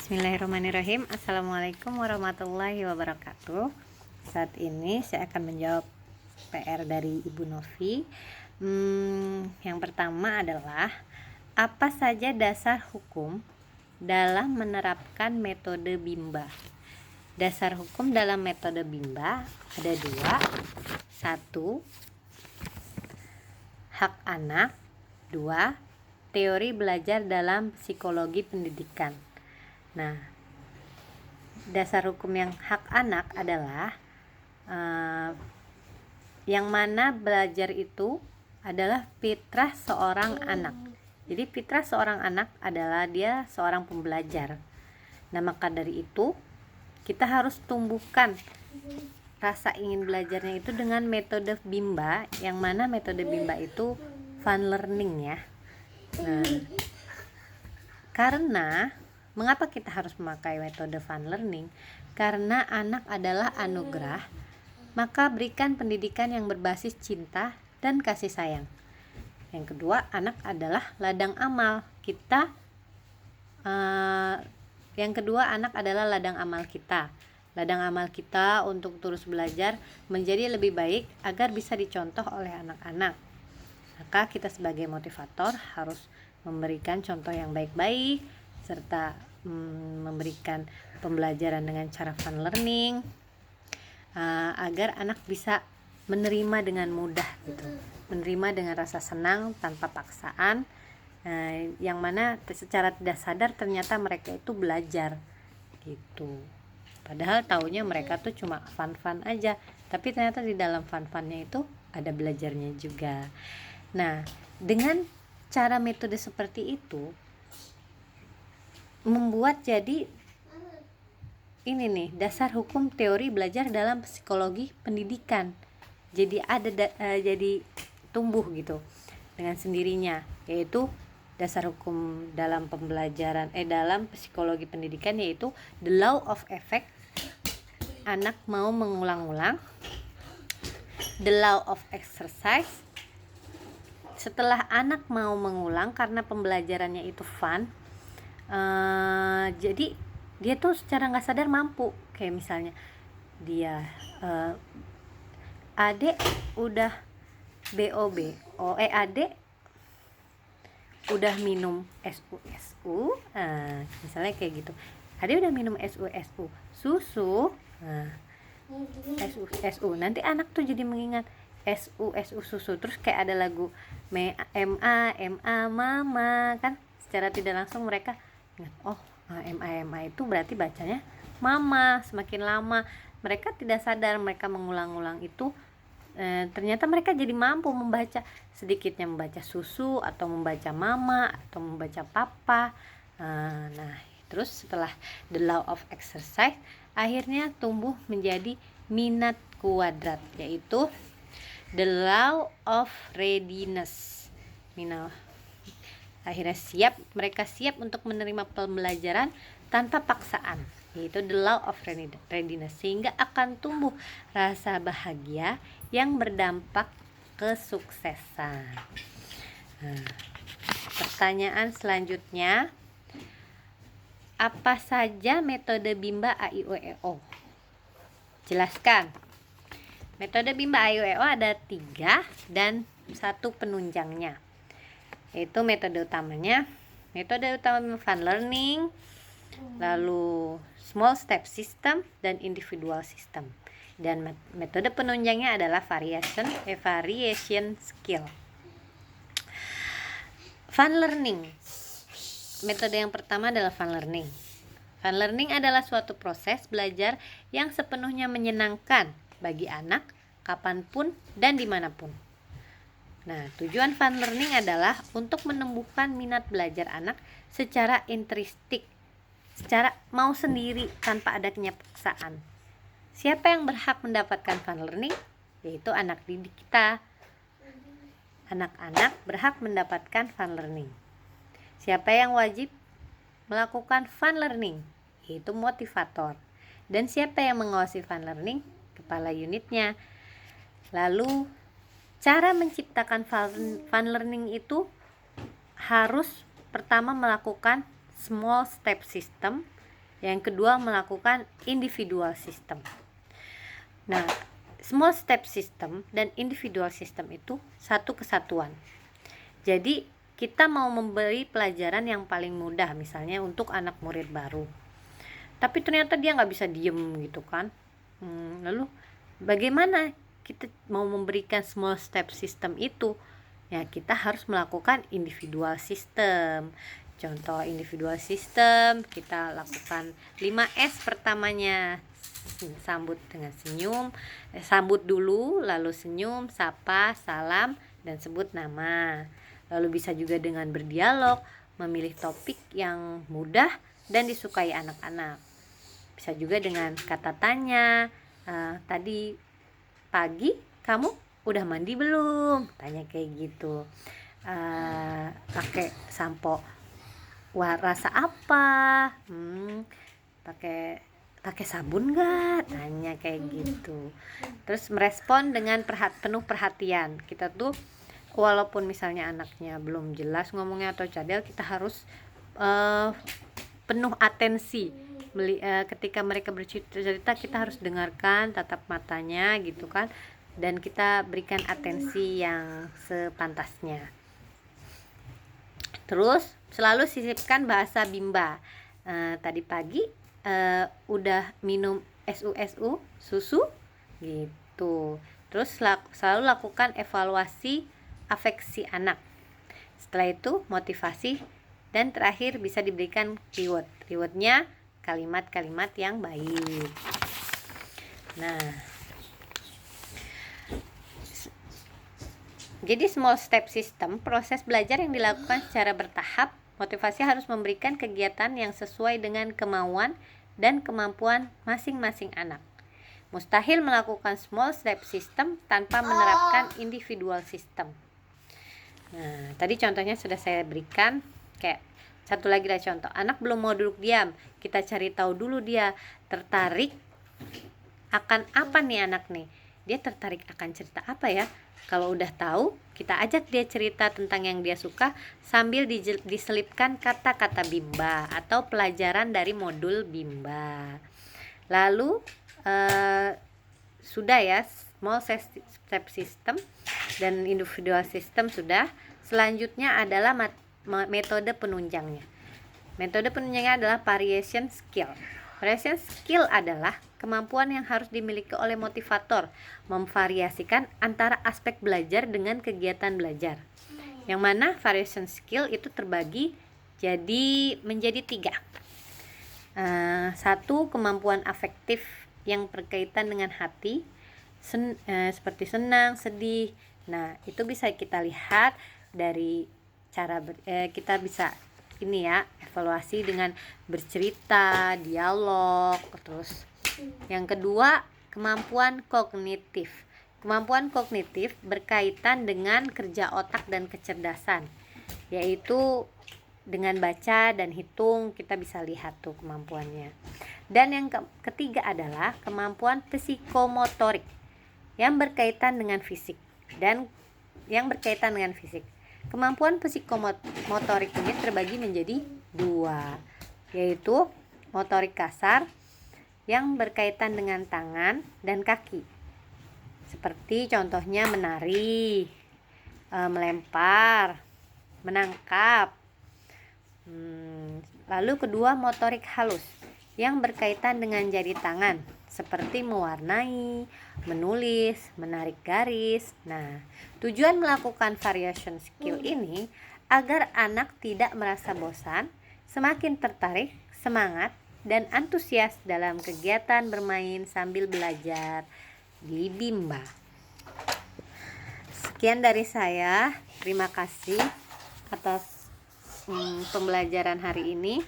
Bismillahirrahmanirrahim. Assalamualaikum warahmatullahi wabarakatuh. Saat ini saya akan menjawab PR dari Ibu Novi. Yang pertama adalah, apa saja dasar hukum dalam menerapkan metode Bimba? Dasar hukum dalam metode Bimba ada dua. Satu, hak anak. Dua, teori belajar dalam psikologi pendidikan. Nah, dasar hukum yang hak anak adalah yang mana belajar itu adalah fitrah seorang anak. Jadi fitrah seorang anak adalah dia seorang pembelajar. Nah, maka dari itu kita harus tumbuhkan rasa ingin belajarnya itu dengan metode Bimba, yang mana metode Bimba itu fun learning ya. Nah, karena mengapa kita harus memakai metode fun learning? Karena anak adalah anugerah, maka berikan pendidikan yang berbasis cinta dan kasih sayang. Yang kedua, anak adalah ladang amal kita. Yang kedua, anak adalah ladang amal kita. Ladang amal kita untuk terus belajar menjadi lebih baik agar bisa dicontoh oleh anak-anak. Maka kita sebagai motivator harus memberikan contoh yang baik-baik, serta memberikan pembelajaran dengan cara fun learning, agar anak bisa menerima dengan mudah gitu, menerima dengan rasa senang tanpa paksaan, yang mana secara tidak sadar ternyata mereka itu belajar gitu. Padahal taunya mereka tuh cuma fun-fun aja, tapi ternyata di dalam fun-funnya itu ada belajarnya juga. Nah, dengan cara metode seperti itu membuat jadi ini nih, dasar hukum teori belajar dalam psikologi pendidikan. Jadi jadi tumbuh gitu dengan sendirinya, yaitu dasar hukum dalam pembelajaran dalam psikologi pendidikan, yaitu the law of effect. Anak mau mengulang-ulang. The law of exercise. Setelah anak mau mengulang karena pembelajarannya itu fun, jadi dia tuh secara nggak sadar mampu. Kayak misalnya dia adek udah adek udah minum SU, misalnya kayak gitu. Adek udah minum SU susu, SU. Nanti anak tuh jadi mengingat SU susu, terus kayak ada lagu MA mama kan, secara tidak langsung mereka ingat, oh MA itu berarti bacanya mama. Semakin lama mereka tidak sadar mereka mengulang-ulang itu, ternyata mereka jadi mampu membaca, sedikitnya membaca susu atau membaca mama atau membaca papa. Nah, terus setelah the law of exercise akhirnya tumbuh menjadi minat kuadrat, yaitu the law of readiness. Akhirnya mereka siap untuk menerima pembelajaran tanpa paksaan, yaitu the law of readiness, sehingga akan tumbuh rasa bahagia yang berdampak kesuksesan. Pertanyaan selanjutnya, apa saja metode Bimba AIUEO? Jelaskan. Metode Bimba AIUEO ada 3 dan 1 penunjangnya, yaitu metode utama fun learning, lalu small step system, dan individual system. Dan metode penunjangnya adalah variation skill. Fun learning. Metode yang pertama adalah fun learning. Fun learning adalah suatu proses belajar yang sepenuhnya menyenangkan bagi anak, kapanpun dan dimanapun. Nah, tujuan fun learning adalah untuk menumbuhkan minat belajar anak secara intrinsik, secara mau sendiri tanpa adanya paksaan. Siapa yang berhak mendapatkan fun learning? Yaitu anak didik kita. Anak-anak berhak mendapatkan fun learning. Siapa yang wajib melakukan fun learning? Yaitu motivator. Dan siapa yang mengawasi fun learning? Kepala unitnya. Lalu cara menciptakan fun learning itu harus pertama melakukan small step system, Yang kedua, melakukan individual system. Nah, small step system dan individual system itu satu kesatuan. Jadi kita mau memberi pelajaran yang paling mudah, misalnya untuk anak murid baru, tapi ternyata dia nggak bisa diem gitu kan. Lalu bagaimana kita mau memberikan small step system itu? Ya, kita harus melakukan individual system. Contoh individual system, kita lakukan 5S pertamanya. Sambut dengan senyum, sambut dulu, lalu senyum, sapa, salam, dan sebut nama. Lalu bisa juga dengan berdialog, memilih topik yang mudah dan disukai anak-anak. Bisa juga dengan kata tanya, tadi pagi kamu udah mandi belum? Tanya kayak gitu. Pakai sampo rasa apa? Pakai sabun nggak? Tanya kayak gitu. Terus merespon dengan penuh perhatian. Kita tuh walaupun misalnya anaknya belum jelas ngomongnya atau cadel, kita harus penuh atensi. Ketika mereka bercerita, kita harus dengarkan tatap matanya gitu kan, dan kita berikan atensi yang sepantasnya. Terus selalu sisipkan bahasa Bimba. Tadi pagi udah minum susu gitu. Terus selalu lakukan evaluasi afeksi anak. Setelah itu motivasi, dan terakhir bisa diberikan rewardnya kalimat-kalimat yang baik. Nah, jadi small step system, proses belajar yang dilakukan secara bertahap. Motivasi harus memberikan kegiatan yang sesuai dengan kemauan dan kemampuan masing-masing anak. Mustahil melakukan small step system tanpa menerapkan individual system. Nah, tadi contohnya sudah saya berikan. Kayak satu lagi lah contoh, anak belum mau duduk diam, kita cari tahu dulu dia tertarik akan apa nih anak nih. Dia tertarik akan cerita apa ya? Kalau udah tahu, kita ajak dia cerita tentang yang dia suka sambil diselipkan kata-kata Bimba atau pelajaran dari modul Bimba. Lalu sudah ya, small step system dan individual system sudah. Selanjutnya adalah metode penunjangnya. Metode penunjangnya adalah variation skill. Variation skill adalah kemampuan yang harus dimiliki oleh motivator memvariasikan antara aspek belajar dengan kegiatan belajar. Yang mana variation skill itu terbagi menjadi 3. 1. Kemampuan afektif yang berkaitan dengan hati, seperti senang, sedih. Nah, itu bisa kita lihat dari cara kita bisa evaluasi dengan bercerita, dialog. Terus yang kedua, kemampuan kognitif. Kemampuan kognitif berkaitan dengan kerja otak dan kecerdasan, yaitu dengan baca dan hitung kita bisa lihat tuh kemampuannya. Dan yang ketiga adalah kemampuan psikomotorik yang berkaitan dengan fisik Kemampuan psikomotorik ini terbagi menjadi 2, yaitu motorik kasar yang berkaitan dengan tangan dan kaki, seperti contohnya menari, melempar, menangkap. Lalu kedua, motorik halus yang berkaitan dengan jari tangan, seperti mewarnai, menulis, menarik garis. Nah, tujuan melakukan variation skill ini agar anak tidak merasa bosan, semakin tertarik, semangat, dan antusias dalam kegiatan bermain sambil belajar di Bimba. Sekian dari saya. Terima kasih atas pembelajaran hari ini.